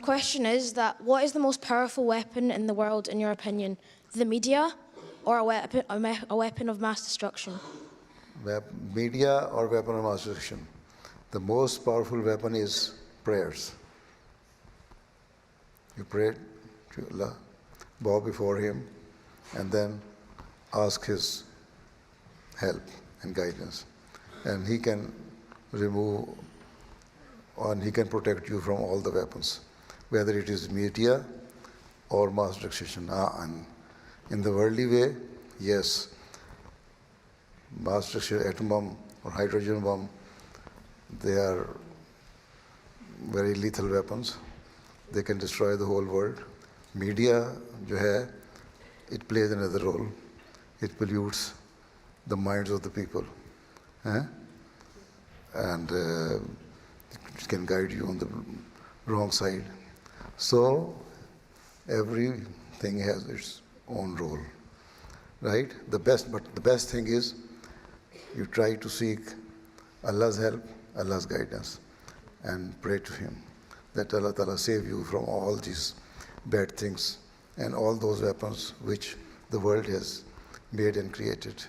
My question is that what is the most powerful weapon in the world, in your opinion? The media or a weapon of mass destruction? Media or weapon of mass destruction? The most powerful weapon is prayers. You pray to Allah, bow before Him, and then ask His help and guidance. And He can remove and He can protect you from all the weapons, whether it is media or mass destruction. And in the worldly way, yes, mass destruction, atom bomb or hydrogen bomb, they are very lethal weapons. They can destroy the whole world. Media, jo hai, it plays another role. It pollutes the minds of the people. And it can guide you on the wrong side. So everything has its own role, right? But the best thing is you try to seek Allah's help, Allah's guidance, and pray to Him that Allah Ta'ala save you from all these bad things and all those weapons which the world has made and created.